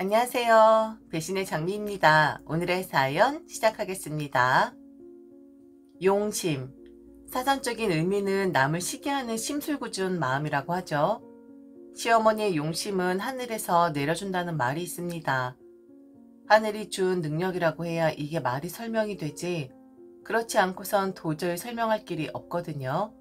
안녕하세요. 배신의 장미입니다. 오늘의 사연 시작하겠습니다. 용심. 사전적인 의미는 남을 시기하는 심술궂은 마음이라고 하죠. 시어머니의 용심은 하늘에서 내려준다는 말이 있습니다. 하늘이 준 능력이라고 해야 이게 말이 설명이 되지, 그렇지 않고선 도저히 설명할 길이 없거든요.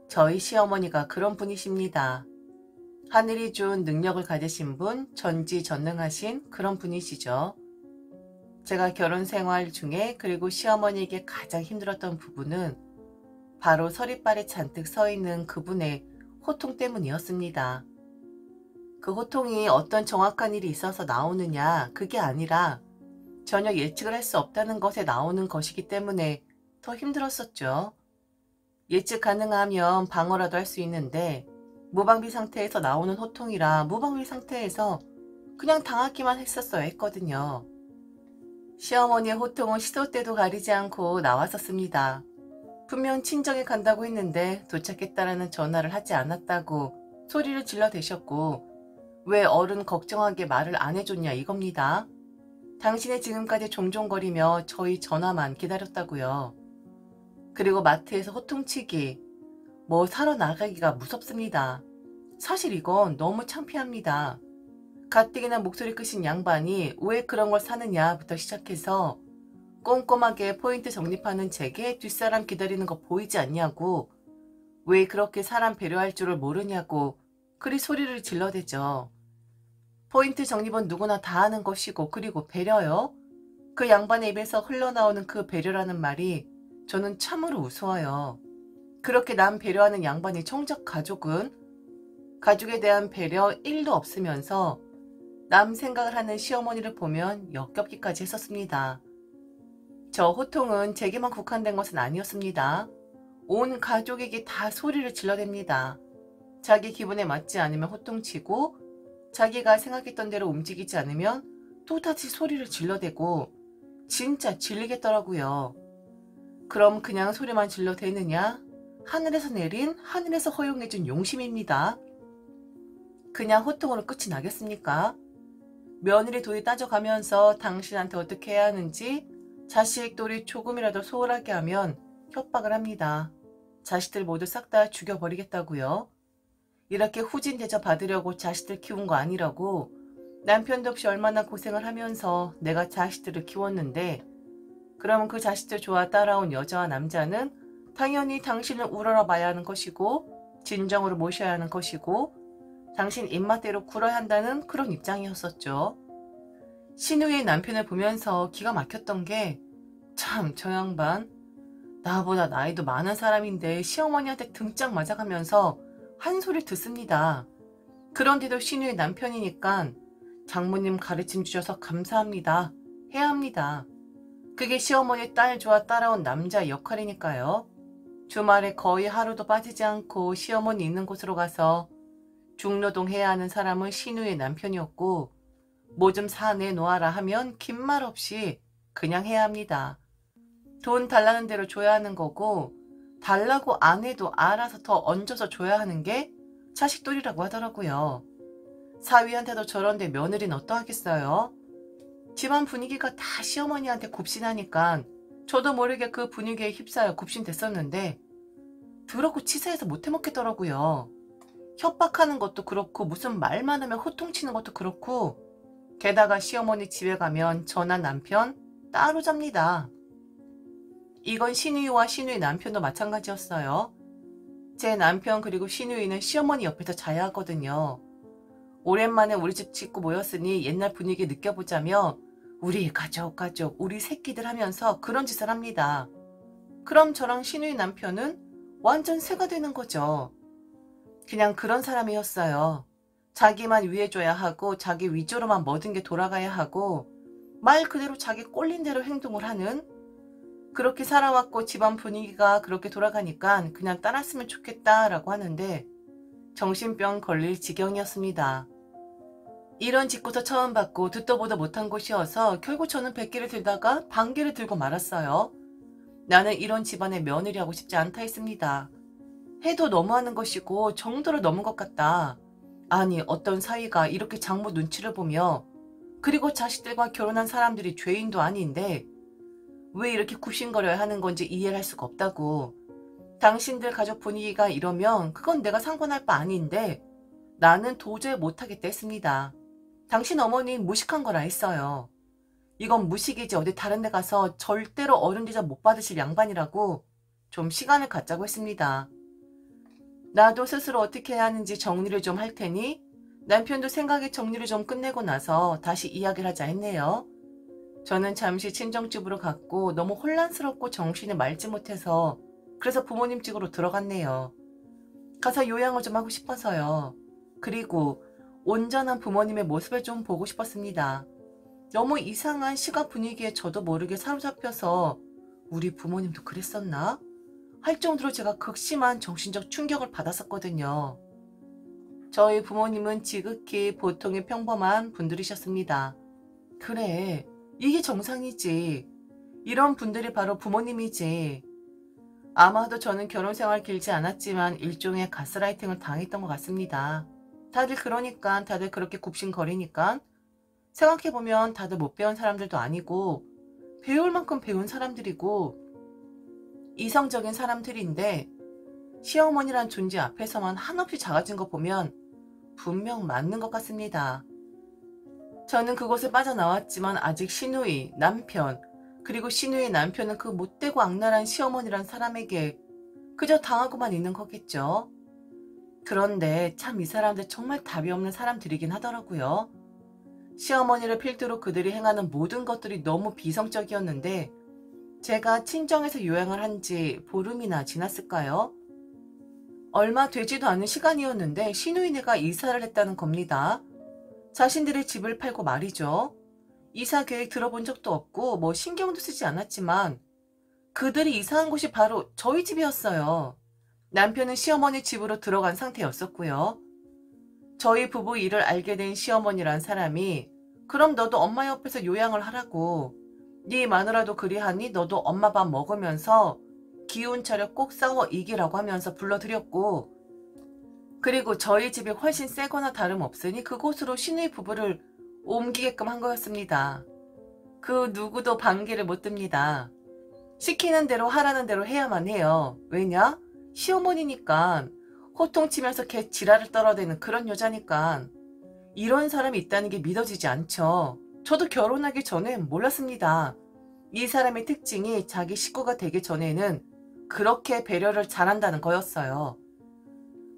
저희 시어머니가 그런 분이십니다. 하늘이 준 능력을 가지신 분, 전지전능하신 그런 분이시죠. 제가 결혼 생활 중에 그리고 시어머니에게 가장 힘들었던 부분은 바로 서리발에 잔뜩 서 있는 그분의 호통 때문이었습니다. 그 호통이 어떤 정확한 일이 있어서 나오느냐, 그게 아니라 전혀 예측을 할 수 없다는 것에 나오는 것이기 때문에 더 힘들었었죠. 예측 가능하면 방어라도 할 수 있는데 무방비 상태에서 나오는 호통이라 무방비 상태에서 그냥 당하기만 했었어야 했거든요. 시어머니의 호통은 시도 때도 가리지 않고 나왔었습니다. 분명 친정에 간다고 했는데 도착했다라는 전화를 하지 않았다고 소리를 질러대셨고, 왜 어른 걱정하게 말을 안 해줬냐 이겁니다. 당신이 지금까지 종종거리며 저희 전화만 기다렸다고요. 그리고 마트에서 호통치기, 뭐 사러 나가기가 무섭습니다. 사실 이건 너무 창피합니다. 가뜩이나 목소리 크신 양반이 왜 그런 걸 사느냐부터 시작해서 꼼꼼하게 포인트 정립하는 제게 뒷사람 기다리는 거 보이지 않냐고, 왜 그렇게 사람 배려할 줄을 모르냐고 그리 소리를 질러대죠. 포인트 정립은 누구나 다 하는 것이고, 그리고 배려요? 그 양반의 입에서 흘러나오는 그 배려라는 말이 저는 참으로 우스워요. 그렇게 남 배려하는 양반이 정작 가족에 대한 배려 1도 없으면서 남 생각을 하는 시어머니를 보면 역겹기까지 했었습니다. 저 호통은 제게만 국한된 것은 아니었습니다. 온 가족에게 다 소리를 질러댑니다. 자기 기분에 맞지 않으면 호통치고, 자기가 생각했던 대로 움직이지 않으면 또다시 소리를 질러대고, 진짜 질리겠더라고요. 그럼 그냥 소리만 질러대느냐? 하늘에서 내린, 하늘에서 허용해준 용심입니다. 그냥 호통으로 끝이 나겠습니까? 며느리 돌이 따져가면서 당신한테 어떻게 해야 하는지 자식 돌이 조금이라도 소홀하게 하면 협박을 합니다. 자식들 모두 싹 다 죽여버리겠다고요. 이렇게 후진 대접 받으려고 자식들 키운 거 아니라고, 남편도 없이 얼마나 고생을 하면서 내가 자식들을 키웠는데, 그러면 그 자식들 좋아 따라온 여자와 남자는 당연히 당신을 우러러 봐야 하는 것이고, 진정으로 모셔야 하는 것이고, 당신 입맛대로 굴어야 한다는 그런 입장이었었죠. 신우의 남편을 보면서 기가 막혔던 게, 참 저 양반 나보다 나이도 많은 사람인데 시어머니한테 등짝 맞아가면서 한 소리 듣습니다. 그런데도 신우의 남편이니까 장모님 가르침 주셔서 감사합니다 해야 합니다. 그게 시어머니 딸 좋아 따라온 남자 역할이니까요. 주말에 거의 하루도 빠지지 않고 시어머니 있는 곳으로 가서 중노동 해야 하는 사람은 신우의 남편이었고, 뭐 좀 사내놓아라 하면 긴 말 없이 그냥 해야 합니다. 돈 달라는 대로 줘야 하는 거고, 달라고 안 해도 알아서 더 얹어서 줘야 하는 게 자식돌이라고 하더라고요. 사위한테도 저런데 며느리는 어떠하겠어요? 집안 분위기가 다 시어머니한테 굽신하니까 저도 모르게 그 분위기에 휩싸여 굽신됐었는데, 더럽고 치사해서 못 해먹겠더라고요. 협박하는 것도 그렇고, 무슨 말만 하면 호통치는 것도 그렇고, 게다가 시어머니 집에 가면 저나 남편 따로 잡니다. 이건 신우이와 신우이 남편도 마찬가지였어요. 제 남편 그리고 신우이는 시어머니 옆에서 자야 하거든요. 오랜만에 우리 집 식구 모였으니 옛날 분위기 느껴보자며 우리 가족, 우리 새끼들 하면서 그런 짓을 합니다. 그럼 저랑 신우이 남편은 완전 새가 되는 거죠. 그냥 그런 사람이었어요. 자기만 위해줘야 하고, 자기 위주로만 모든 게 돌아가야 하고, 말 그대로 자기 꼴린 대로 행동을 하는, 그렇게 살아왔고 집안 분위기가 그렇게 돌아가니까 그냥 따랐으면 좋겠다라고 하는데 정신병 걸릴 지경이었습니다. 이런 짓고서 처음 받고 듣도 보도 못한 곳이어서 결국 저는 100개를 들다가 반개를 들고 말았어요. 나는 이런 집안의 며느리 하고 싶지 않다 했습니다. 해도 너무하는 것이고 정도를 넘은 것 같다. 아니, 어떤 사위가 이렇게 장모 눈치를 보며 그리고 자식들과 결혼한 사람들이 죄인도 아닌데 왜 이렇게 굽신거려야 하는 건지 이해를 할 수가 없다고. 당신들 가족 분위기가 이러면 그건 내가 상관할 바 아닌데 나는 도저히 못하겠다 했습니다. 당신 어머니는 무식한 거라 했어요. 이건 무식이지 어디 다른 데 가서 절대로 어른 대접 못 받으실 양반이라고 좀 시간을 갖자고 했습니다. 나도 스스로 어떻게 해야 하는지 정리를 좀 할 테니 남편도 생각의 정리를 좀 끝내고 나서 다시 이야기를 하자 했네요. 저는 잠시 친정집으로 갔고 너무 혼란스럽고 정신을 맑지 못해서 그래서 부모님 집으로 들어갔네요. 가서 요양을 좀 하고 싶어서요. 그리고 온전한 부모님의 모습을 좀 보고 싶었습니다. 너무 이상한 시각 분위기에 저도 모르게 사로잡혀서 우리 부모님도 그랬었나? 할 정도로 제가 극심한 정신적 충격을 받았었거든요. 저희 부모님은 지극히 보통의 평범한 분들이셨습니다. 그래, 이게 정상이지. 이런 분들이 바로 부모님이지. 아마도 저는 결혼생활 길지 않았지만 일종의 가스라이팅을 당했던 것 같습니다. 다들 그러니까, 다들 그렇게 굽신거리니까 생각해보면 다들 못 배운 사람들도 아니고 배울 만큼 배운 사람들이고 이성적인 사람들인데 시어머니란 존재 앞에서만 한없이 작아진 거 보면 분명 맞는 것 같습니다. 저는 그곳을 빠져나왔지만 아직 시누이, 남편, 그리고 시누이의 남편은 그 못되고 악랄한 시어머니란 사람에게 그저 당하고만 있는 거겠죠. 그런데 참 이 사람들 정말 답이 없는 사람들이긴 하더라고요. 시어머니를 필두로 그들이 행하는 모든 것들이 너무 비성적이었는데 제가 친정에서 요양을 한 지 보름이나 지났을까요? 얼마 되지도 않은 시간이었는데 시누이네가 이사를 했다는 겁니다. 자신들의 집을 팔고 말이죠. 이사 계획 들어본 적도 없고 뭐 신경도 쓰지 않았지만 그들이 이사한 곳이 바로 저희 집이었어요. 남편은 시어머니 집으로 들어간 상태였었고요. 저희 부부 일을 알게 된 시어머니란 사람이 그럼 너도 엄마 옆에서 요양을 하라고. 네 마누라도 그리하니 너도 엄마 밥 먹으면서 기운 차려 꼭 싸워 이기라고 하면서 불러들였고 그리고 저희 집이 훨씬 세거나 다름없으니 그곳으로 시누이 부부를 옮기게끔 한 거였습니다. 그 누구도 반기를 못 듭니다. 시키는 대로 하라는 대로 해야만 해요. 왜냐? 시어머니니까 호통치면서 걔 지랄을 떨어대는 그런 여자니까 이런 사람이 있다는 게 믿어지지 않죠. 저도 결혼하기 전엔 몰랐습니다. 이 사람의 특징이 자기 식구가 되기 전에는 그렇게 배려를 잘한다는 거였어요.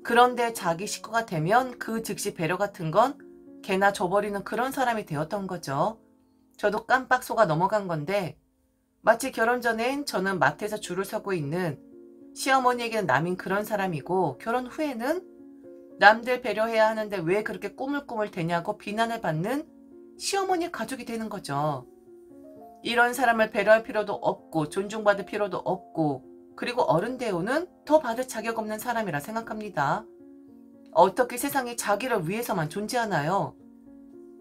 그런데 자기 식구가 되면 그 즉시 배려 같은 건 개나 줘버리는 그런 사람이 되었던 거죠. 저도 깜빡 속아 넘어간 건데 마치 결혼 전엔 저는 마트에서 줄을 서고 있는 시어머니에게는 남인 그런 사람이고 결혼 후에는 남들 배려해야 하는데 왜 그렇게 꾸물꾸물 대냐고 비난을 받는 시어머니 가족이 되는 거죠. 이런 사람을 배려할 필요도 없고 존중받을 필요도 없고 그리고 어른 대우는 더 받을 자격 없는 사람이라 생각합니다. 어떻게 세상에 자기를 위해서만 존재하나요?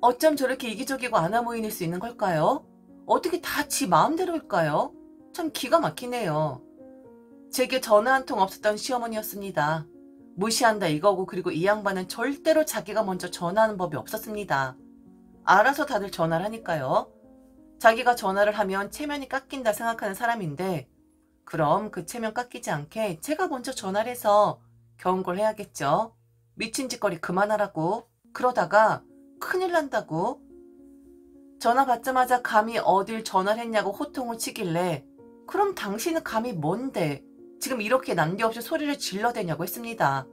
어쩜 저렇게 이기적이고 안아모인일 수 있는 걸까요? 어떻게 다 지 마음대로일까요? 참 기가 막히네요. 제게 전화 한 통 없었던 시어머니였습니다. 무시한다 이거고 그리고 이 양반은 절대로 자기가 먼저 전화하는 법이 없었습니다. 알아서 다들 전화를 하니까요. 자기가 전화를 하면 체면이 깎인다 생각하는 사람인데 그럼 그 체면 깎이지 않게 제가 먼저 전화를 해서 경고를 해야겠죠. 미친 짓거리 그만하라고. 그러다가 큰일 난다고. 전화 받자마자 감히 어딜 전화를 했냐고 호통을 치길래 그럼 당신은 감히 뭔데 지금 이렇게 난데없이 소리를 질러대냐고 했습니다.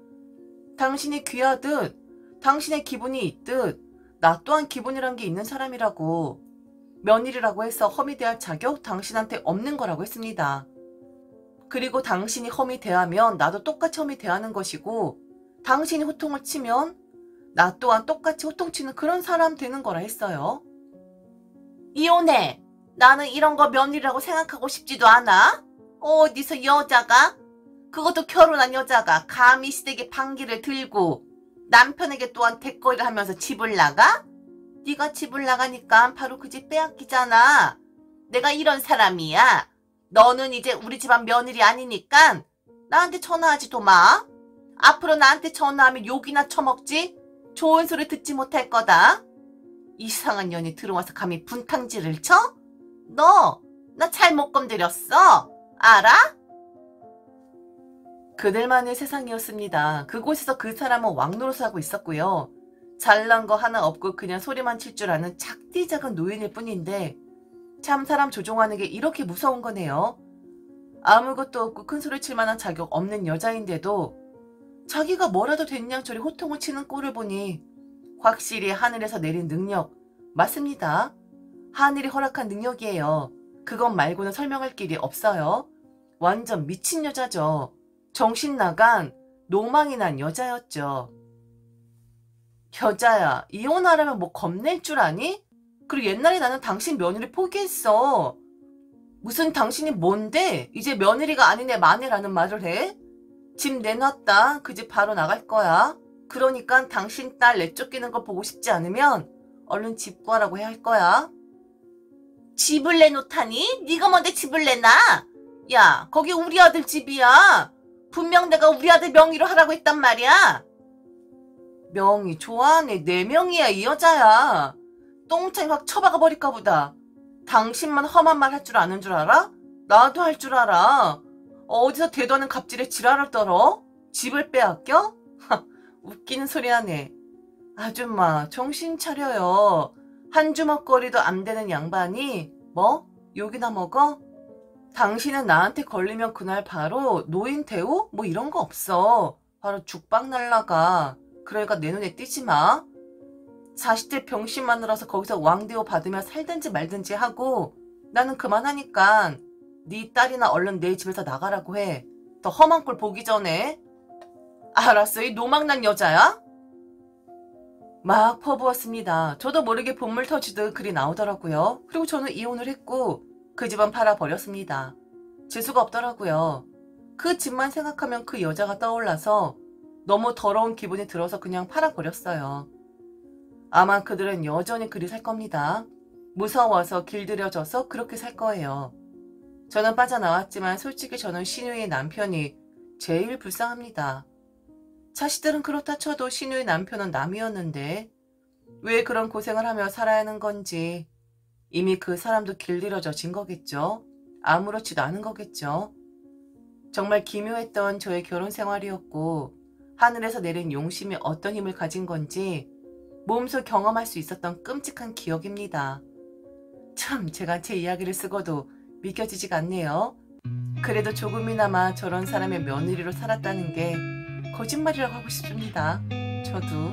당신이 귀하듯 당신의 기분이 있듯 나 또한 기분이란 게 있는 사람이라고. 며느리라고 해서 험이 대할 자격 당신한테 없는 거라고 했습니다. 그리고 당신이 험이 대하면 나도 똑같이 험이 대하는 것이고 당신이 호통을 치면 나 또한 똑같이 호통치는 그런 사람 되는 거라 했어요. 이혼해. 나는 이런 거 며느리라고 생각하고 싶지도 않아. 어디서 여자가? 그것도 결혼한 여자가 감히 시댁에 방귀를 들고 남편에게 또한 대거리를 하면서 집을 나가? 네가 집을 나가니까 바로 그 집 빼앗기잖아. 내가 이런 사람이야. 너는 이제 우리 집안 며느리 아니니까 나한테 전화하지도 마. 앞으로 나한테 전화하면 욕이나 처먹지? 좋은 소리 듣지 못할 거다. 이상한 년이 들어와서 감히 분탕질을 쳐? 너, 나 잘못 건드렸어. 알아? 그들만의 세상이었습니다. 그곳에서 그 사람은 왕노릇을 하고 있었고요. 잘난 거 하나 없고 그냥 소리만 칠 줄 아는 작디 작은 노인일 뿐인데 참 사람 조종하는 게 이렇게 무서운 거네요. 아무것도 없고 큰 소리 칠 만한 자격 없는 여자인데도 자기가 뭐라도 됐냐 저리 호통을 치는 꼴을 보니 확실히 하늘에서 내린 능력 맞습니다. 하늘이 허락한 능력이에요. 그것 말고는 설명할 길이 없어요. 완전 미친 여자죠. 정신 나간 노망이 난 여자였죠. 여자야, 이혼하려면 뭐 겁낼 줄 아니? 그리고 옛날에 나는 당신 며느리 포기했어. 무슨 당신이 뭔데 이제 며느리가 아닌 애 마네라는 말을 해? 집 내놨다. 그 집 바로 나갈 거야. 그러니까 당신 딸 내쫓기는 거 보고 싶지 않으면 얼른 집 구하라고 해야 할 거야. 집을 내놓다니? 네가 뭔데 집을 내놔? 야, 거기 우리 아들 집이야. 분명 내가 우리 아들 명의로 하라고 했단 말이야. 명의 좋아하네. 내 명의야 이 여자야. 똥창이 확 쳐박아 버릴까 보다. 당신만 험한 말 할 줄 아는 줄 알아? 나도 할 줄 알아. 어디서 대도 않은 갑질에 지랄을 떨어? 집을 빼앗겨? 웃기는 소리 하네. 아줌마 정신 차려요. 한 주먹거리도 안 되는 양반이 뭐? 욕이나 먹어? 당신은 나한테 걸리면 그날 바로 노인 대우? 뭐 이런 거 없어. 바로 죽박 날라가. 그러니까 내 눈에 띄지 마. 40대 병신 마누라서 거기서 왕대우 받으며 살든지 말든지 하고 나는 그만하니까 네 딸이나 얼른 내 집에서 나가라고 해. 더 험한 꼴 보기 전에. 알았어. 이 노망난 여자야? 막 퍼부었습니다. 저도 모르게 본물 터지듯 글이 나오더라고요. 그리고 저는 이혼을 했고 그 집은 팔아버렸습니다. 재수가 없더라고요. 그 집만 생각하면 그 여자가 떠올라서 너무 더러운 기분이 들어서 그냥 팔아버렸어요. 아마 그들은 여전히 그리 살 겁니다. 무서워서 길들여져서 그렇게 살 거예요. 저는 빠져나왔지만 솔직히 저는 신우의 남편이 제일 불쌍합니다. 자식들은 그렇다 쳐도 신우의 남편은 남이었는데 왜 그런 고생을 하며 살아야 하는 건지 이미 그 사람도 길들여진 거겠죠. 아무렇지도 않은 거겠죠. 정말 기묘했던 저의 결혼 생활이었고 하늘에서 내린 용심이 어떤 힘을 가진 건지 몸소 경험할 수 있었던 끔찍한 기억입니다. 참 제가 제 이야기를 쓰고도 믿겨지지가 않네요. 그래도 조금이나마 저런 사람의 며느리로 살았다는 게 거짓말이라고 하고 싶습니다. 저도.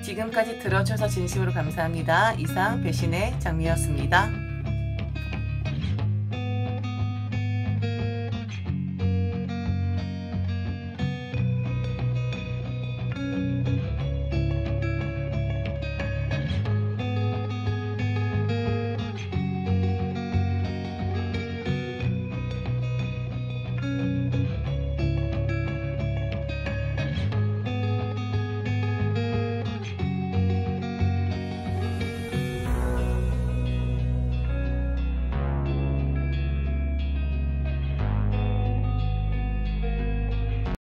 지금까지 들어주셔서 진심으로 감사합니다. 이상 배신의 장미였습니다.